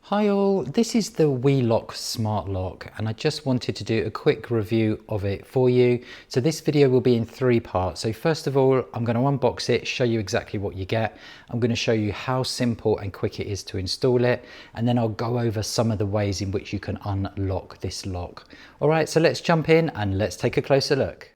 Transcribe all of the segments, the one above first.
Hi all, this is the WELOCK smart lock and I just wanted to do a quick review of it for you. So this video will be in three parts. So first of all, I'm going to unbox it, show you exactly what you get. I'm going to show you how simple and quick it is to install it, and then I'll go over some of the ways in which you can unlock this lock. All right, so let's jump in and let's take a closer look.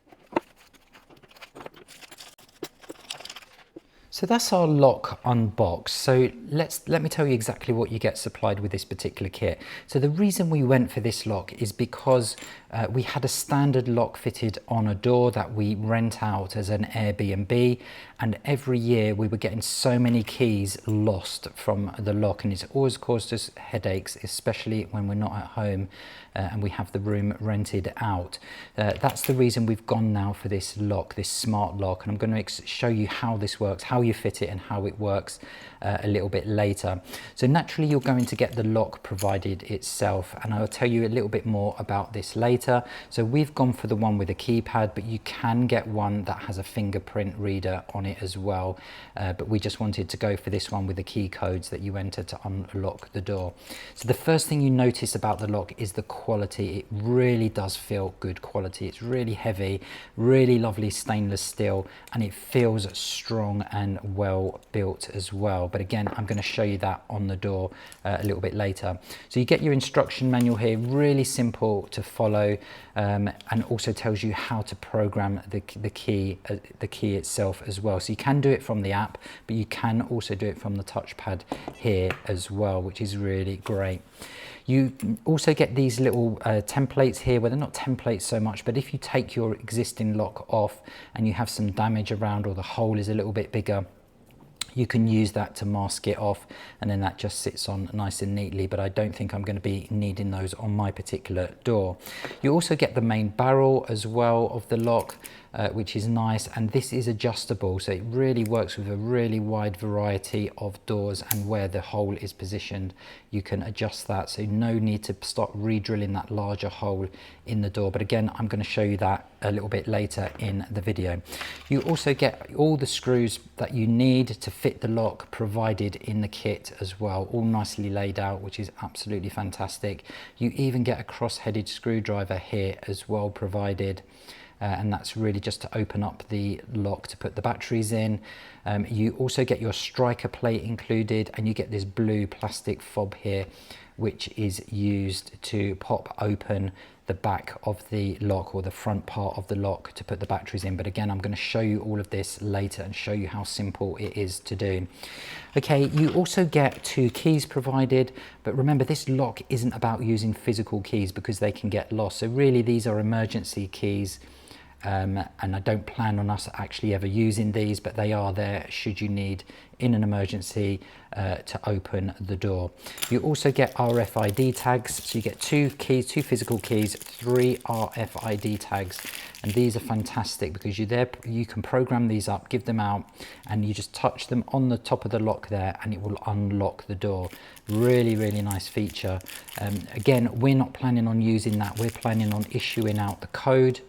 So that's our lock unboxed. So let me tell you exactly what you get supplied with this particular kit. So the reason we went for this lock is because we had a standard lock fitted on a door that we rent out as an Airbnb, and every year we were getting so many keys lost from the lock, and it's always caused us headaches, especially when we're not at home and we have the room rented out. That's the reason we've gone now for this lock, this smart lock, and I'm going to show you how this works, how you fit it and how it works a little bit later. So naturally you're going to get the lock provided itself, and I'll tell you a little bit more about this later. So we've gone for the one with a keypad, but you can get one that has a fingerprint reader on it as well, but we just wanted to go for this one with the key codes that you enter to unlock the door. So the first thing you notice about the lock is the quality. It really does feel good quality. It's really heavy, really lovely stainless steel, and it feels strong and well built as well. But again, I'm going to show you that on the door a little bit later. So you get your instruction manual here, really simple to follow, and also tells you how to program the key itself as well. So you can do it from the app, but you can also do it from the touchpad here as well, which is really great. You also get these little templates here. Well, they're not templates so much, but if you take your existing lock off and you have some damage around, or the hole is a little bit bigger, you can use that to mask it off, and then that just sits on nice and neatly, but I don't think I'm going to be needing those on my particular door. You also get the main barrel as well of the lock, which is nice, and this is adjustable, so it really works with a really wide variety of doors, and where the hole is positioned you can adjust that, so no need to start re-drilling that larger hole in the door. But again, I'm going to show you that a little bit later in the video. You also get all the screws that you need to fit the lock provided in the kit as well, all nicely laid out, which is absolutely fantastic. You even get a cross-headed screwdriver here as well provided, and that's really just to open up the lock to put the batteries in. You also get your striker plate included, and you get this blue plastic fob here, which is used to pop open the back of the lock, or the front part of the lock, to put the batteries in. But again, I'm going to show you all of this later and show you how simple it is to do. Okay, you also get 2 keys provided, but remember, this lock isn't about using physical keys because they can get lost. So really these are emergency keys. And I don't plan on us actually ever using these, but they are there should you need in an emergency to open the door. You also get RFID tags, so you get 2 keys, 2 physical keys, 3 RFID tags, and these are fantastic because you can program these up, give them out, and you just touch them on the top of the lock there and it will unlock the door. Really nice feature. Again, we're not planning on using that. We're planning on issuing out the code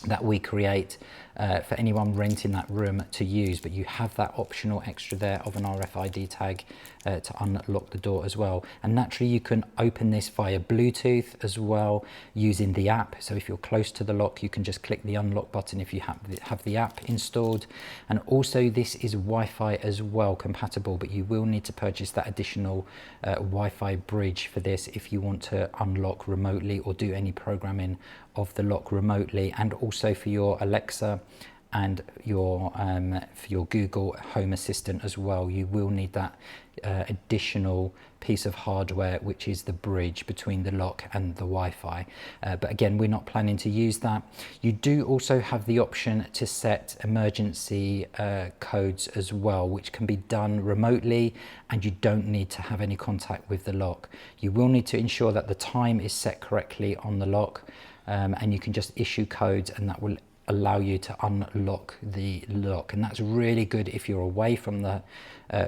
that we create for anyone renting that room to use, but you have that optional extra there of an RFID tag to unlock the door as well. And naturally you can open this via Bluetooth as well using the app. So if you're close to the lock, you can just click the unlock button if you have the app installed. And also this is Wi-Fi as well compatible, but you will need to purchase that additional Wi-Fi bridge for this if you want to unlock remotely or do any programming of the lock remotely, and also for your Alexa and your for your Google Home Assistant as well. You will need that additional piece of hardware, which is the bridge between the lock and the Wi-Fi. But again, we're not planning to use that. You do also have the option to set emergency codes as well, which can be done remotely, and you don't need to have any contact with the lock. You will need to ensure that the time is set correctly on the lock, and you can just issue codes, and that will allow you to unlock the lock. And that's really good if you're away from the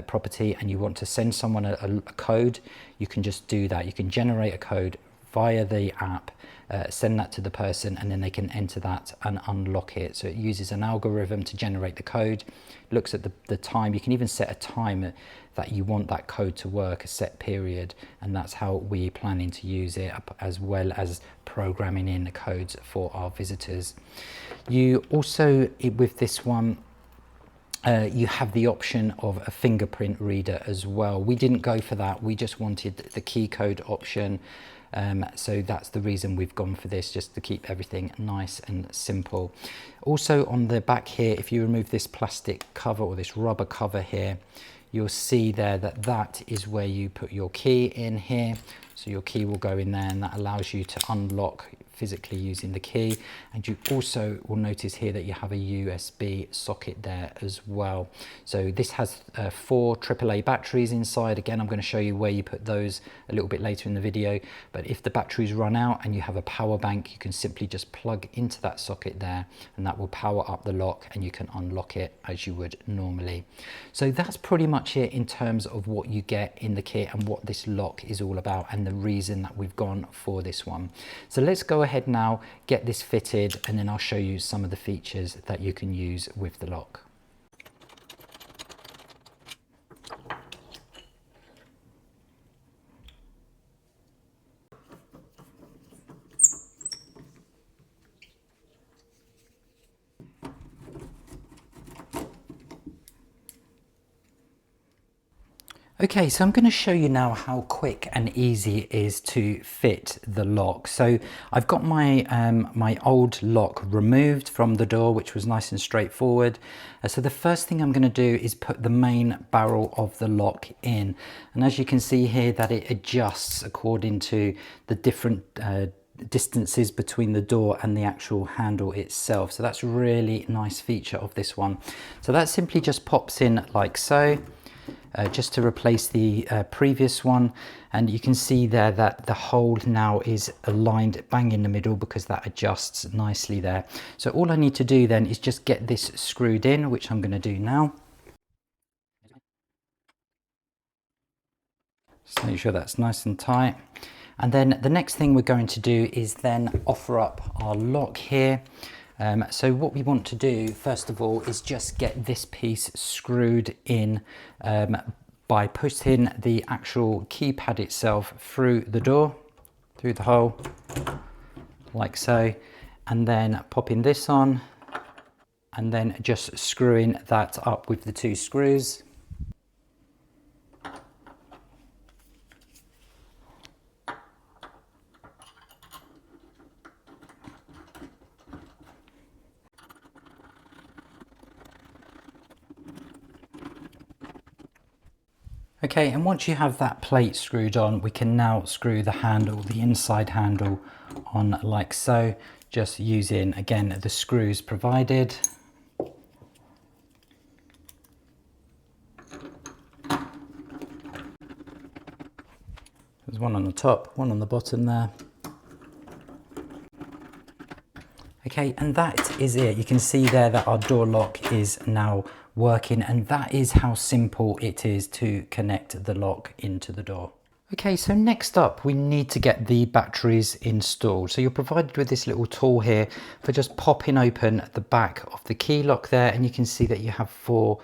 property and you want to send someone a code. You can just do that. You can generate a code via the app, send that to the person, and then they can enter that and unlock it. So it uses an algorithm to generate the code, looks at the time. You can even set a time that you want that code to work, a set period, and that's how we're planning to use it, as well as programming in the codes for our visitors. You also, with this one, you have the option of a fingerprint reader as well. We didn't go for that, we just wanted the key code option. So that's the reason we've gone for this, just to keep everything nice and simple. Also on the back here, if you remove this plastic cover or this rubber cover here, you'll see there that that is where you put your key in here. So your key will go in there, and that allows you to unlock physically using the key. And you also will notice here that you have a USB socket there as well. So this has 4 AAA batteries inside. Again, I'm going to show you where you put those a little bit later in the video, but if the batteries run out and you have a power bank, you can simply just plug into that socket there, and that will power up the lock, and you can unlock it as you would normally. So that's pretty much it in terms of what you get in the kit and what this lock is all about, and the reason that we've gone for this one. So let's go ahead now, get this fitted, and then I'll show you some of the features that you can use with the lock. Okay, so I'm going to show you now how quick and easy it is to fit the lock. So I've got my my old lock removed from the door, which was nice and straightforward. So the first thing I'm going to do is put the main barrel of the lock in, and as you can see here that it adjusts according to the different distances between the door and the actual handle itself. So that's a really nice feature of this one. So that simply just pops in like so. Just to replace the previous one, and you can see there that the hole now is aligned bang in the middle because that adjusts nicely there. So all I need to do then is just get this screwed in, which I'm going to do now. Just make sure that's nice and tight, and then the next thing we're going to do is then offer up our lock here. So what we want to do first of all is just get this piece screwed in by pushing the actual keypad itself through the door, through the hole, like so, and then popping this on, and then just screwing that up with the 2 screws. Okay, and once you have that plate screwed on, we can now screw the handle, the inside handle, on like so, just using again the screws provided. There's one on the top, one on the bottom there. Okay, and that is it. You can see there that our door lock is now working, and that is how simple it is to connect the lock into the door. Okay, so next up we need to get the batteries installed. So you're provided with this little tool here for just popping open the back of the key lock there, and you can see that you have 4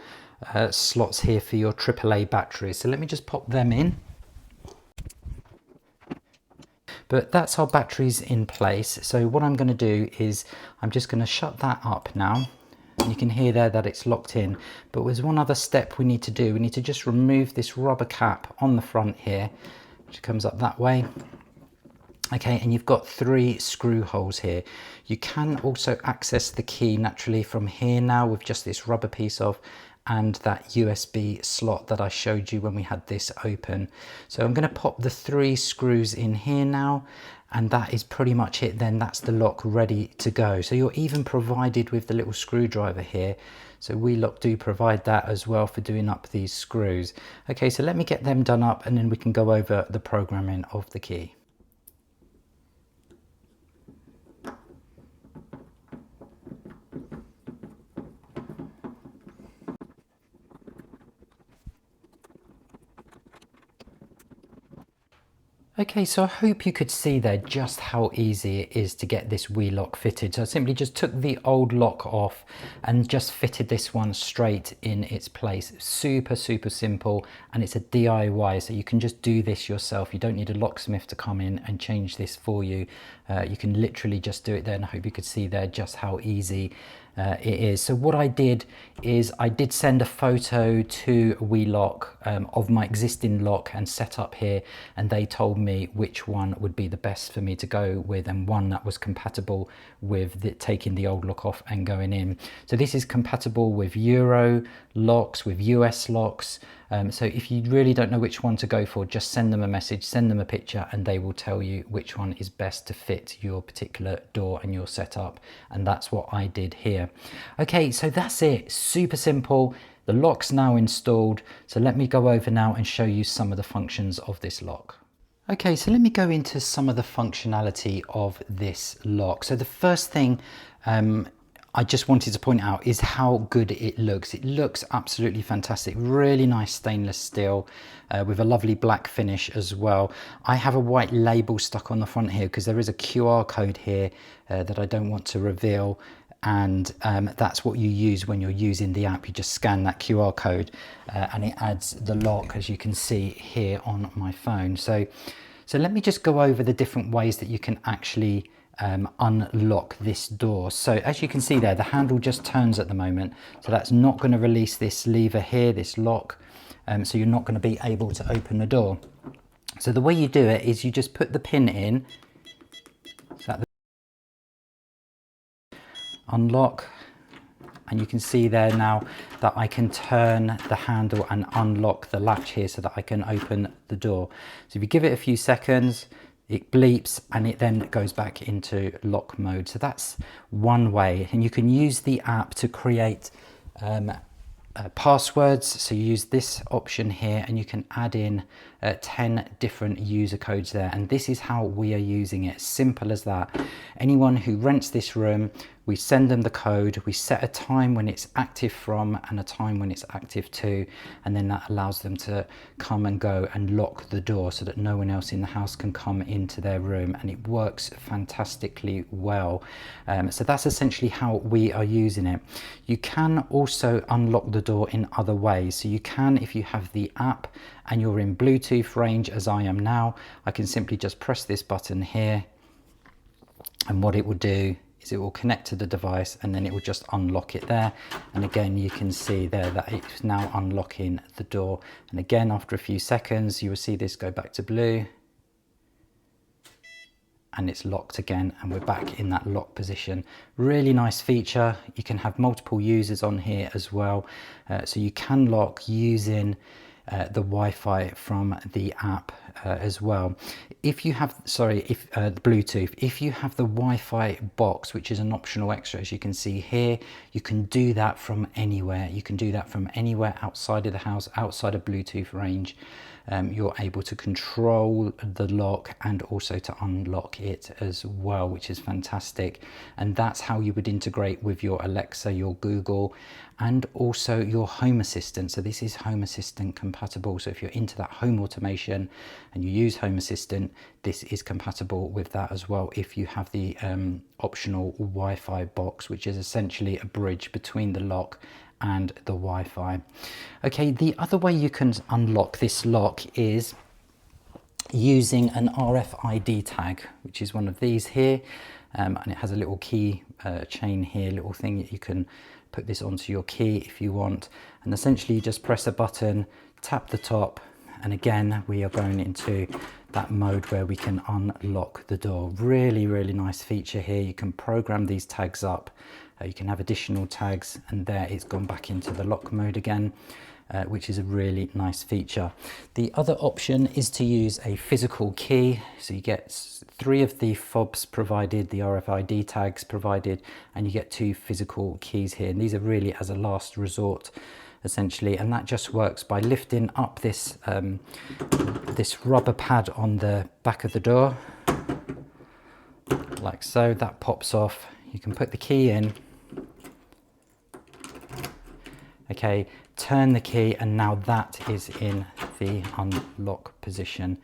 slots here for your AAA batteries. So let me just pop them in. But that's our batteries in place. So what I'm going to do is I'm just going to shut that up now. And you can hear there that it's locked in. But there's one other step we need to do. We need to just remove this rubber cap on the front here, which comes up that way. Okay, and you've got 3 screw holes here. You can also access the key naturally from here now with just this rubber piece off, and that USB slot that I showed you when we had this open. So I'm going to pop the 3 screws in here now, and that is pretty much it then. That's the lock ready to go. So you're even provided with the little screwdriver here. So WELOCK do provide that as well for doing up these screws. Okay, so let me get them done up, and then we can go over the programming of the key. Okay, so I hope you could see there just how easy it is to get this WELOCK fitted. So I simply just took the old lock off and just fitted this one straight in its place. Super, super simple, and it's a DIY, so you can just do this yourself. You don't need a locksmith to come in and change this for you. You can literally just do it there, and I hope you could see there just how easy it is. So what I did is I did send a photo to WELOCK of my existing lock and setup here, and they told me which one would be the best for me to go with, and one that was compatible with taking the old lock off and going in. So this is compatible with Euro locks, with US locks. So if you really don't know which one to go for, just send them a message, send them a picture, and they will tell you which one is best to fit your particular door and your setup. And that's what I did here. Okay, so that's it. Super simple. The lock's now installed. So let me go over now and show you some of the functions of this lock. Okay, so let me go into some of the functionality of this lock. So the first thing I just wanted to point out is how good it looks. It looks absolutely fantastic. Really nice stainless steel with a lovely black finish as well. I have a white label stuck on the front here because there is a QR code here that I don't want to reveal. And that's what you use when you're using the app. You just scan that QR code and it adds the lock, as you can see here on my phone. So let me just go over the different ways that you can actually unlock this door. So as you can see there, the handle just turns at the moment, so that's not going to release this lever here, this lock, so you're not going to be able to open the door. So the way you do it is you just put the pin in, so unlock, and you can see there now that I can turn the handle and unlock the latch here so that I can open the door. So if you give it a few seconds, it bleeps and it then goes back into lock mode. So that's one way, and you can use the app to create passwords. So you use this option here and you can add in 10 different user codes there, and this is how we are using it. Simple as that. Anyone who rents this room, we send them the code, we set a time when it's active from and a time when it's active to, and then that allows them to come and go and lock the door so that no one else in the house can come into their room, and it works fantastically well. So that's essentially how we are using it. You can also unlock the door in other ways. So you can, if you have the app and you're in Bluetooth range as I am now, I can simply just press this button here, and what it will do is it will connect to the device and then it will just unlock it there. And again, you can see there that it's now unlocking the door. And again, after a few seconds, you will see this go back to blue and it's locked again, and we're back in that lock position. Really nice feature. You can have multiple users on here as well. So you can lock using the Wi-Fi from the app as well. If you have, the Bluetooth, if you have the Wi-Fi box, which is an optional extra, as you can see here, you can do that from anywhere. You can do that from anywhere outside of the house, outside of Bluetooth range. You're able to control the lock and also to unlock it as well, which is fantastic. And that's how you would integrate with your Alexa, your Google, and also your Home Assistant. So this is Home Assistant compatible. So if you're into that home automation and you use Home Assistant, this is compatible with that as well if you have the optional Wi-Fi box, which is essentially a bridge between the lock and the Wi-Fi. Okay, the other way you can unlock this lock is using an RFID tag, which is one of these here, and it has a little key chain here, little thing that you can put this onto your key if you want, and essentially you just press a button, tap the top, and again we are going into that mode where we can unlock the door. Really, really nice feature here. You can program these tags up. You can have additional tags, and there it's gone back into the lock mode again, which is a really nice feature. The other option is to use a physical key. So you get 3 of the fobs provided, the RFID tags provided, and you get 2 physical keys here. And these are really as a last resort, essentially, and that just works by lifting up this this rubber pad on the back of the door, like so. That pops off. You can put the key in. Okay, turn the key, and now that is in the unlock position.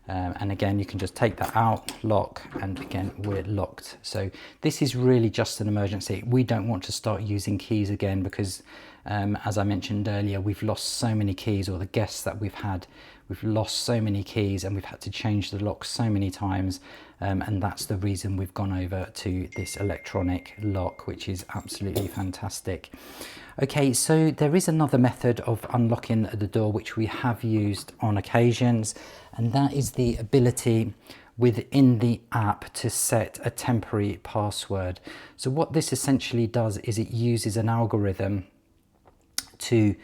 And again, you can just take that out, lock, and again, we're locked. So this is really just an emergency. We don't want to start using keys again because, as I mentioned earlier, we've lost so many keys, or the guests that we've had, we've lost so many keys and we've had to change the lock so many times. And that's the reason we've gone over to this electronic lock, which is absolutely fantastic. Okay, so there is another method of unlocking the door which we have used on occasions, and that is the ability within the app to set a temporary password. So what this essentially does is it uses an algorithm to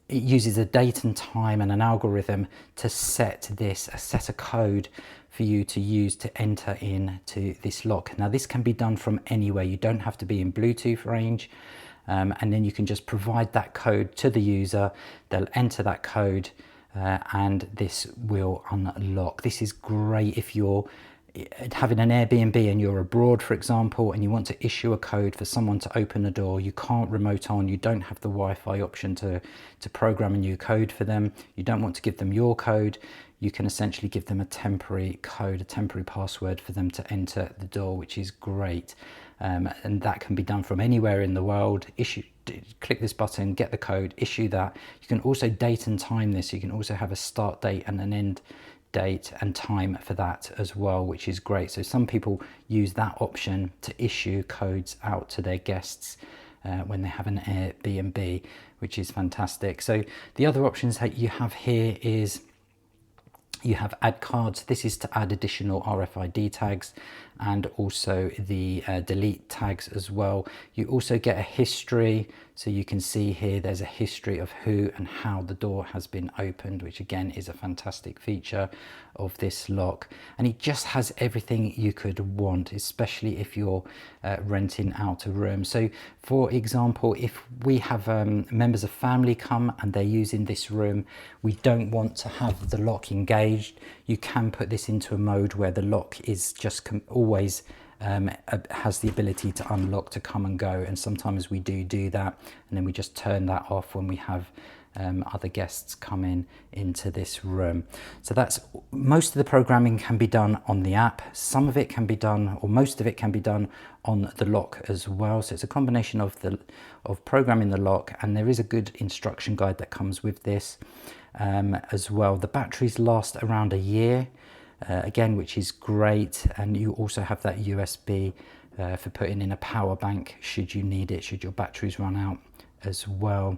it uses a date and time and an algorithm to set a code for you to use to enter into this lock. Now this can be done from anywhere. You don't have to be in Bluetooth range. And then you can just provide that code to the user. They'll enter that code and this will unlock. This is great if you're having an Airbnb and you're abroad, for example, and you want to issue a code for someone to open a door. You can't remote on, you don't have the Wi-Fi option to program a new code for them. You don't want to give them your code. You can essentially give them a temporary code, a temporary password for them to enter the door, which is great. And that can be done from anywhere in the world. Click this button, get the code, issue that. You can also date and time this. You can also have a start date and an end date and time for that as well, which is great. So some people use that option to issue codes out to their guests when they have an Airbnb, which is fantastic. So the other options that you have here is you have add cards. This is to add additional RFID tags and also the delete tags as well. You also get a history, so you can see here there's a history of who and how the door has been opened, which again is a fantastic feature of this lock. And it just has everything you could want, especially if you're renting out a room. So for example, if we have members of family come and they're using this room, we don't want to have the lock engaged. You can put this into a mode where the lock is just always has the ability to unlock, to come and go, and sometimes we do that, and then we just turn that off when we have other guests come into this room. So that's most of the programming can be done on the app. Some of it can be done, or most of it can be done on the lock as well. So it's a combination of programming the lock, and there is a good instruction guide that comes with this as well. The batteries last around a year. Again, which is great, and you also have that USB for putting in a power bank should you need it, should your batteries run out as well.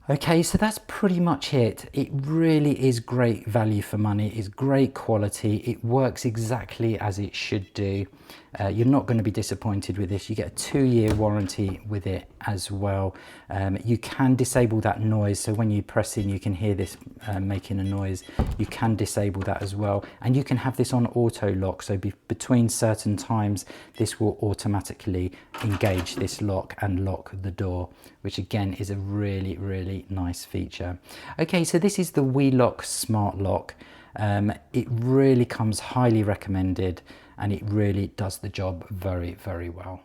Okay, so that's pretty much it. It really is great value for money. It's great quality. It works exactly as it should do. You're not going to be disappointed with this. You get a 2-year warranty with it as well. You can disable that noise. So when you press in, you can hear this making a noise. You can disable that as well. And you can have this on auto lock. So between certain times, this will automatically engage this lock and lock the door, which again is a really, really nice feature. Okay, so this is the WELOCK Smart Lock. It really comes highly recommended, and it really does the job very, very well.